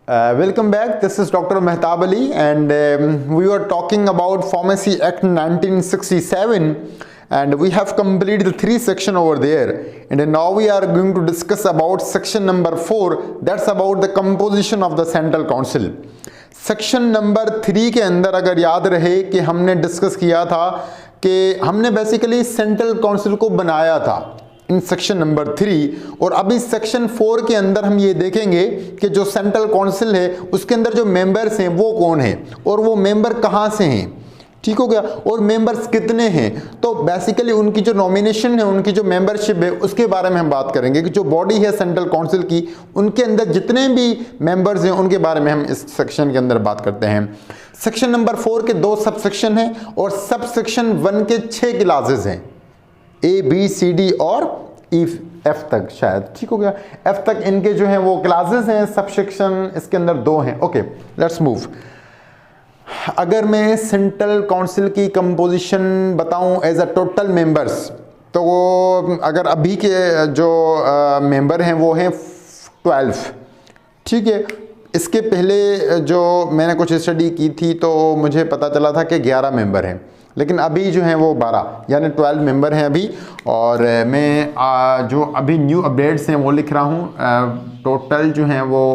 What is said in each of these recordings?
Welcome back. This is Dr. Mehtab Ali, and we were talking about Pharmacy Act 1967, and we have completed the 3 sections over there. And then now we are going to discuss about section number 4. That's about the composition of the Central Council. Section number 3 के अंदर अगर याद रहे कि हमने discuss किया था कि हमने बेसिकली सेंट्रल काउंसिल को बनाया था इन सेक्शन नंबर 3, और अभी सेक्शन 4 के अंदर हम ये देखेंगे कि जो सेंट्रल काउंसिल है उसके अंदर जो मेंबर्स हैं वो कौन है और वो मेंबर कहाँ से हैं, ठीक हो गया, और मेंबर्स कितने हैं। तो बेसिकली उनकी जो नॉमिनेशन है, उनकी जो मेंबरशिप है, उसके बारे में हम बात करेंगे कि जो बॉडी है सेंट्रल काउंसिल की, उनके अंदर जितने भी मेंबर्स हैं उनके बारे में हम इस सेक्शन के अंदर बात करते हैं। सेक्शन नंबर 4 के 2 सब सेक्शन हैं और सब सेक्शन 1 के 6 क्लासेस हैं, ए बी सी डी और एफ तक शायद, ठीक हो गया, एफ तक इनके जो हैं वो क्लासेस हैं। सब सेक्शन इसके अंदर 2 हैं। Okay, let's move. अगर मैं सेंट्रल काउंसिल की कंपोजिशन बताऊं एज अ टोटल मेंबर्स, तो वो अगर अभी के जो मेंबर हैं वो हैं 12, ठीक है। इसके पहले जो मैंने कुछ स्टडी की थी तो मुझे पता चला था कि 11 मेंबर हैं, लेकिन अभी जो हैं वो 12 यानी 12 मेंबर हैं अभी। और मैं जो अभी न्यू अपडेट्स हैं वो लिख रहा हूँ। टोटल जो हैं वो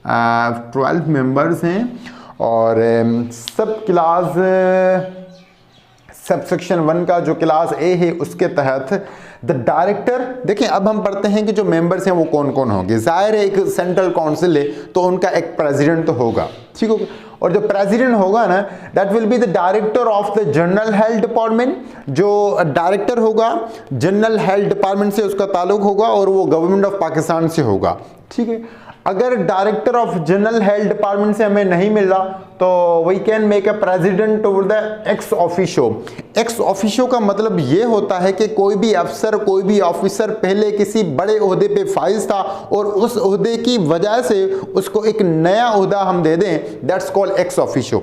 12 मेंबर्स हैं और सब क्लास सब सेक्शन 1 का जो क्लास ए है उसके तहत द डायरेक्टर, देखिए अब हम पढ़ते हैं कि जो मेंबर्स हैं वो कौन कौन होंगे। जाहिर है एक सेंट्रल काउंसिल है तो उनका एक प्रेसिडेंट तो होगा, ठीक होगा, और जो प्रेसिडेंट होगा ना, that will be the director of the general health department. जो डायरेक्टर होगा जनरल हेल्थ डिपार्टमेंट से उसका ताल्लुक होगा और वो गवर्नमेंट ऑफ पाकिस्तान से होगा, ठीक है। अगर director of general health department से हमें नहीं मिल रहा तो we can make a president over the ex officio. Ex officio का मतलब ये होता है कि कोई भी अफसर, कोई भी ऑफिसर पहले किसी बड़े ओहदे पे फाइज था और उस ओहदे की वजह से उसको एक नया ओहदा हम दे दें, that's called ex officio.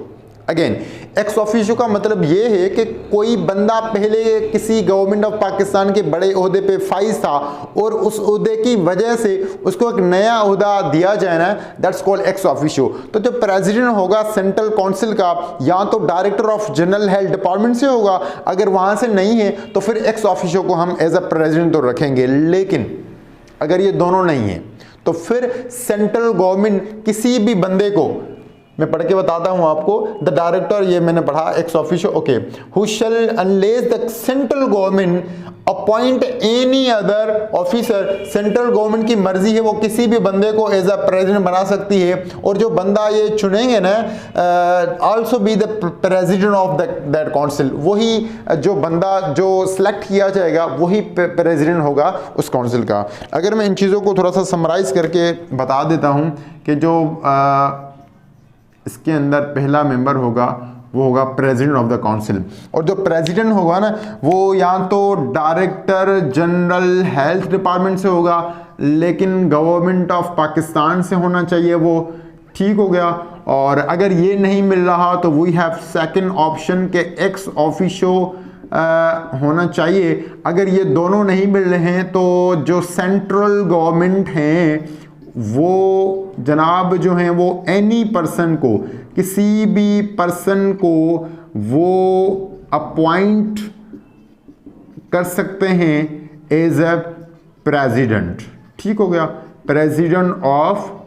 Again, x officio का मतलब ये है कि कोई बंदा पहले किसी गवर्नमेंट ऑफ पाकिस्तान के बड़े ओहदे पे फाइज था और उस ओहदे की वजह से उसको एक नया ओहदा दिया जाए ना, दैट्स कॉल्ड एक्स ऑफिशियो। तो जो प्रेसिडेंट होगा सेंट्रल काउंसिल का, या तो director of general health department से होगा, अगर वहां से नहीं है तो फिर एक्स ऑफिशियो को हम एज अ प्रेसिडेंट तो रखेंगे। लेकिन अगर ये दोनों नहीं है तो फिर सेंट्रल गवर्नमेंट किसी भी बंदे को, मैं पढ़ के बताता हूं आपको, द डायरेक्टर, ये मैंने पढ़ा ex officio, okay, who shall unless the central government appoint any other officer. Central government की मर्जी है, वो किसी भी बंदे को एज अ प्रेसिडेंट बना सकती है, और जो बंदा ये चुनेंगे ना, also be the president of that council. वही जो बंदा जो सिलेक्ट किया जाएगा वही प्रेसिडेंट होगा उस काउंसिल का। अगर मैं इन चीज़ों को थोड़ा सा समराइज करके बता देता हूँ कि जो इसके अंदर पहला मेंबर होगा वो होगा प्रेसिडेंट ऑफ द काउंसिल, और जो प्रेसिडेंट होगा ना वो या तो डायरेक्टर जनरल हेल्थ डिपार्टमेंट से होगा, लेकिन गवर्नमेंट ऑफ पाकिस्तान से होना चाहिए वो, ठीक हो गया। और अगर ये नहीं मिल रहा तो वी हैव सेकंड ऑप्शन के एक्स ऑफिशियो होना चाहिए। अगर ये दोनों नहीं मिल रहे हैं तो जो सेंट्रल गवर्नमेंट हैं वो जनाब जो हैं वो एनी पर्सन को, किसी भी पर्सन को वो अपॉइंट कर सकते हैं एज ए प्रेसिडेंट, ठीक हो गया, प्रेसिडेंट ऑफ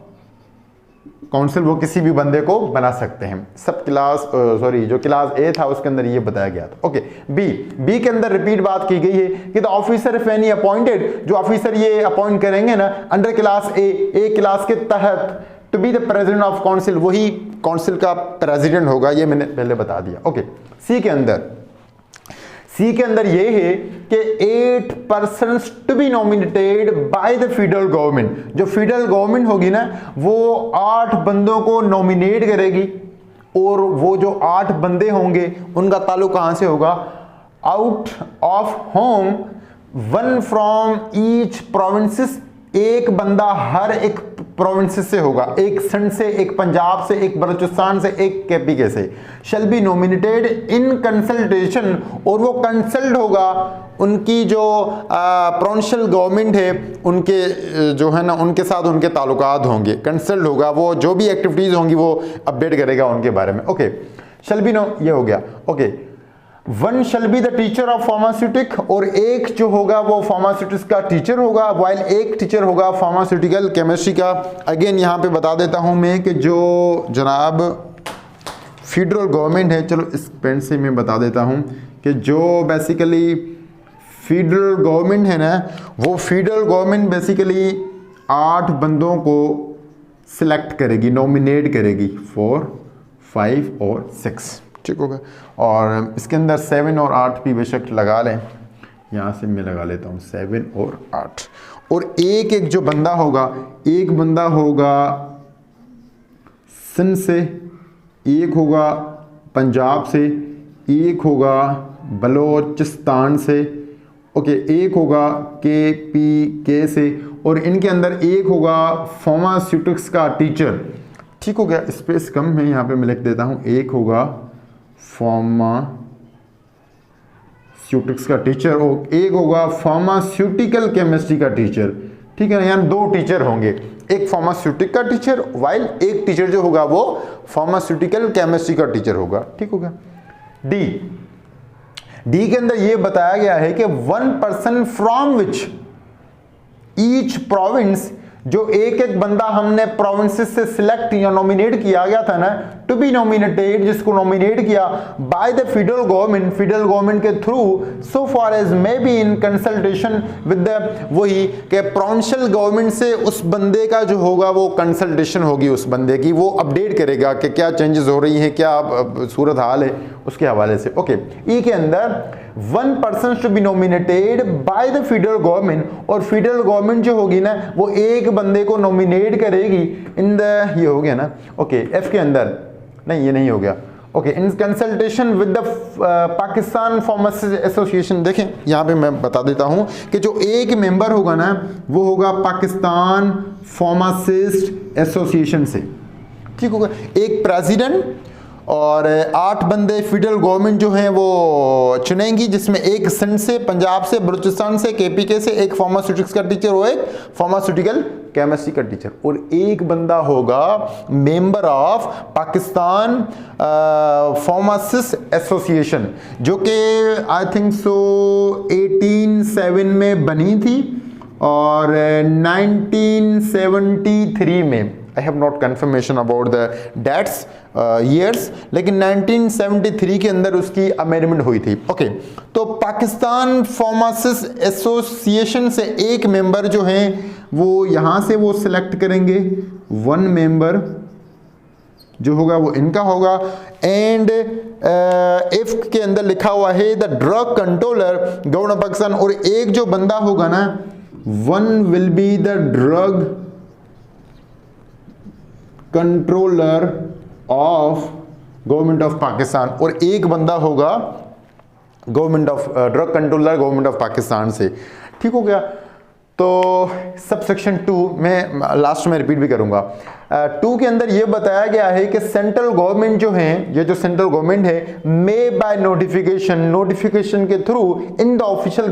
काउंसिल वो किसी भी बंदे को बना सकते हैं। सब क्लास जो क्लास ए था उसके अंदर ये बताया गया था। ओके, बी के अंदर रिपीट बात की गई है कि the officer if any appointed, जो ऑफिसर ये अपॉइंट करेंगे ना अंडर क्लास ए क्लास के तहत, to be the president of council, वही काउंसिल का प्रेसिडेंट होगा, ये मैंने पहले बता दिया। ओके, सी के अंदर ये है कि 8 persons to be nominated by the federal government. जो फेडरल गवर्नमेंट होगी ना वो 8 बंदों को नॉमिनेट करेगी, और वो जो 8 बंदे होंगे उनका ताल्लुक कहां से होगा, out of home, 1 from each provinces, एक बंदा हर एक प्रोविंसेस से होगा, एक सिंध से, एक पंजाब से, एक बलूचिस्तान से, एक केपी के से, shall be nominated in consultation, और वो कंसल्ट होगा उनकी जो प्रोविंशियल गवर्नमेंट है उनके जो है ना उनके साथ उनके ताल्लुकात होंगे, कंसल्ट होगा, वो जो भी एक्टिविटीज़ होंगी वो अपडेट करेगा उनके बारे में। ओके, शैल बी नो ये हो गया। Okay, one shall be the teacher of pharmaceutic, और एक जो होगा वो फार्मास्यूटिक्स का टीचर होगा, वाइल एक टीचर होगा फार्मास्यूटिकल केमिस्ट्री का। अगेन यहाँ पे बता देता हूँ मैं कि जो जनाब फेडरल गवर्नमेंट है, चलो इस पेन से मैं बता देता हूँ कि जो बेसिकली फेडरल गवर्नमेंट है ना, वो फेडरल गवर्नमेंट बेसिकली 8 बंदों को सिलेक्ट करेगी, नॉमिनेट करेगी, 4, 5 और 6, ठीक होगा। और इसके अंदर 7 और 8 भी बेशक लगा लें, यहाँ से मैं लगा लेता हूँ 7 और 8। और एक जो बंदा होगा, एक बंदा होगा सिंध से, एक होगा पंजाब से, एक होगा बलोचिस्तान से, ओके, एक होगा KPK से, और इनके अंदर एक होगा फार्मास्यूटिक्स का टीचर, ठीक हो गया। स्पेस कम है, यहाँ पे मैं लिख देता हूँ, एक होगा फार्मास्यूटिक्स का टीचर और एक होगा फार्मास्यूटिकल केमिस्ट्री का टीचर, ठीक है ना। यहाँ 2 टीचर होंगे, एक फार्मास्यूटिक का टीचर वाइल एक टीचर जो होगा वो फार्मास्यूटिकल केमिस्ट्री का टीचर होगा, ठीक होगा। डी के अंदर ये बताया गया है कि 1 person from which each province, जो एक बंदा हमने प्रोविंसेस से सिलेक्ट या नॉमिनेट किया गया था ना, टू बी नॉमिनेटेड, जिसको नॉमिनेट किया बाय द फेडरल गवर्नमेंट के through, so for as may be in consultation with the, वही कि प्रोविंशियल गवर्नमेंट से उस बंदे का जो होगा वो कंसल्टेशन होगी, उस बंदे की, वो अपडेट करेगा कि क्या चेंजेस हो रही हैं, क्या सूरत हाल है, उसके हवाले से। ओके, ई के अंदर 1 person to be nominated by the federal government, और फेडरल गवर्नमेंट जो होगी ना वो एक बंदे को नॉमिनेट करेगी इन द, ये हो गया ना। ओके, एफ के अंदर नहीं, ये नहीं हो गया। Okay, in consultation with the Pakistan pharmacist association. देखें यहाँ पे मैं बता देता हूँ कि जो एक मेंबर होगा ना वो होगा पाकिस्तान फार्मासिस्ट एसोसिएशन से, ठीक होगा। एक प्रेसिडेंट और 8 बंदे फेडरल गवर्नमेंट जो हैं वो चुनेंगी, जिसमें एक सिंध से, पंजाब से, बलूचिस्तान से, KPK से, एक फार्मास्यूटिक्स का टीचर और एक फार्मास्यूटिकल केमिस्ट्री का टीचर, और एक बंदा होगा member of Pakistan pharmacist association, जो कि आई थिंक सो 1807 में बनी थी और 1973 में, I have not confirmation about the dates years, लेकिन 1973 के अंदर उसकी अमेंडमेंट हुई थी। ओके, तो पाकिस्तान फार्मासिस्ट एसोसिएशन से एक मेंबर जो हैं वो यहाँ से वो सिलेक्ट करेंगे, 1 मेंबर जो होगा वो इनका होगा। एंड इफ के अंदर लिखा हुआ है the drug controller government Pakistan, और एक जो बंदा होगा ना 1 will be the drug controller of government of Pakistan, और एक बंदा होगा government of drug controller government of Pakistan से, ठीक हो गया। तो सबसेक्शन 2 में लास्ट में रिपीट भी करूंगा। 2 के अंदर ये बताया गया है कि सेंट्रल गवर्नमेंट जो है, ये जो सेंट्रल गवर्नमेंट है, मे बाय नोटिफिकेशन के through in the official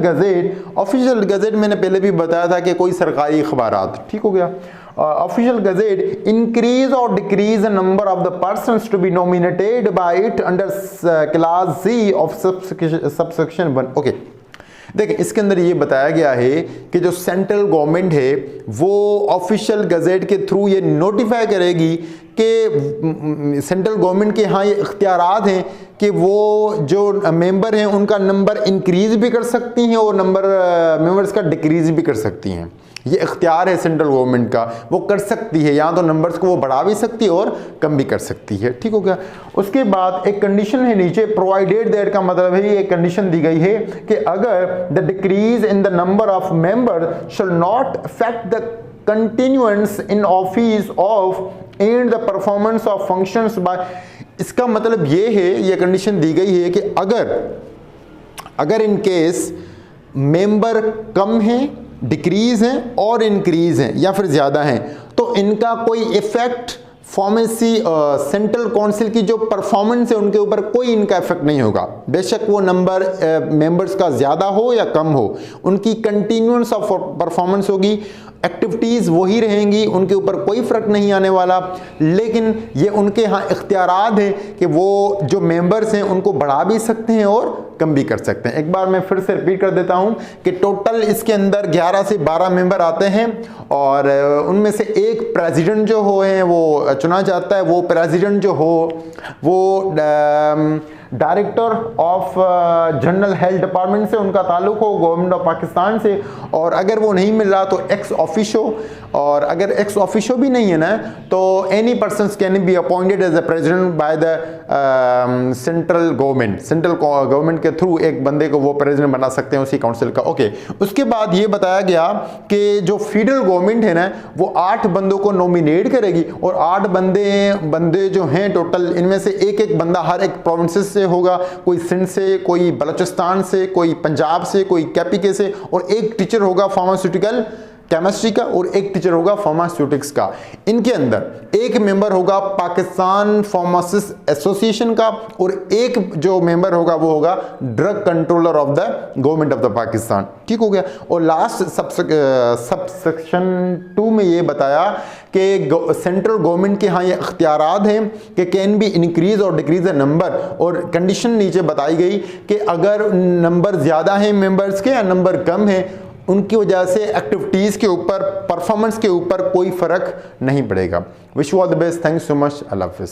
gazette मैंने पहले भी बताया था कि कोई सरकारी अखबारात, ठीक हो गया। ऑफिशियल गजेट इंक्रीज और decrease the number of the persons to be nominated by it under class C of subsection 1। Okay, देखिए इसके अंदर ये बताया गया है कि जो सेंट्रल गवर्नमेंट है वो ऑफिशियल गजेट के थ्रू ये नोटिफाई करेगी कि सेंट्रल गवर्नमेंट के यहाँ ये इख्तियारात हैं कि वो जो मेंबर हैं उनका नंबर इंक्रीज भी कर सकती हैं और मेंबर्स का डिक्रीज भी कर सकती हैं। ये इख्तियार है सेंट्रल गवर्नमेंट का, वो कर सकती है, या तो नंबर्स को वो बढ़ा भी सकती है और कम भी कर सकती है, ठीक हो गया। उसके बाद एक कंडीशन है नीचे, प्रोवाइडेड दैट का मतलब है ये कंडीशन दी गई है कि अगर the decrease in the number of member shall not affect the continuance in office of and the performance of functions by, इसका मतलब ये है, ये कंडीशन दी गई है कि अगर इन केस मेंबर कम है, डिक्रीज हैं और इंक्रीज हैं या फिर ज़्यादा हैं, तो इनका कोई इफेक्ट फार्मेसी सेंट्रल काउंसिल की जो परफॉर्मेंस है उनके ऊपर कोई इनका इफेक्ट नहीं होगा, बेशक वो नंबर मेंबर्स का ज़्यादा हो या कम हो, उनकी कंटिन्यूअंस ऑफ परफॉर्मेंस होगी, एक्टिविटीज़ वही रहेंगी, उनके ऊपर कोई फ़र्क नहीं आने वाला। लेकिन ये उनके यहाँ इख्तियारात है कि वो जो मेंबर्स हैं उनको बढ़ा भी सकते हैं और कम भी कर सकते हैं। एक बार मैं फिर से रिपीट कर देता हूं कि टोटल इसके अंदर 11 से 12 मेंबर आते हैं और उनमें से एक प्रेसिडेंट जो हो है वो चुना जाता है। वो प्रेसिडेंट जो हो वो director of general health department से उनका ताल्लुक हो, गवर्नमेंट ऑफ पाकिस्तान से, और अगर वो नहीं मिल रहा तो एक्स ऑफिशो, और अगर एक्स ऑफिशो भी नहीं है ना तो any person can be appointed as a president by the central government. Central government के थ्रू एक बंदे को वो प्रेसिडेंट बना सकते हैं उसी काउंसिल का। ओके, उसके बाद ये बताया गया कि जो फेडरल गवर्नमेंट है ना वो 8 बंदों को नॉमिनेट करेगी और 8 बंदे जो हैं टोटल, इनमें से एक बंदा हर एक प्रोविंसेस से होगा, कोई सिंध से, कोई बलूचिस्तान से, कोई पंजाब से, कोई कैपीके से, और एक टीचर होगा फार्मास्यूटिकल केमिस्ट्री का और एक टीचर होगा फार्मास्यूटिक्स का। इनके अंदर एक मेंबर होगा पाकिस्तान फार्मासिस्ट एसोसिएशन का और एक जो मेंबर होगा वो होगा drug controller of the government of the Pakistan. ठीक हो गया। और लास्ट सबसेक्शन 2 में ये बताया कि सेंट्रल गवर्नमेंट के यहाँ ये इख्तियारात हैं कि कैन बी इंक्रीज और डिक्रीज द नंबर, और कंडीशन नीचे बताई गई कि अगर नंबर ज़्यादा है मेंबर्स के या नंबर कम है, उनकी वजह से एक्टिविटीज़ के ऊपर, परफॉर्मेंस के ऊपर कोई फ़र्क नहीं पड़ेगा। Wish you all the best, thanks so much, Allah हाफ़िज़।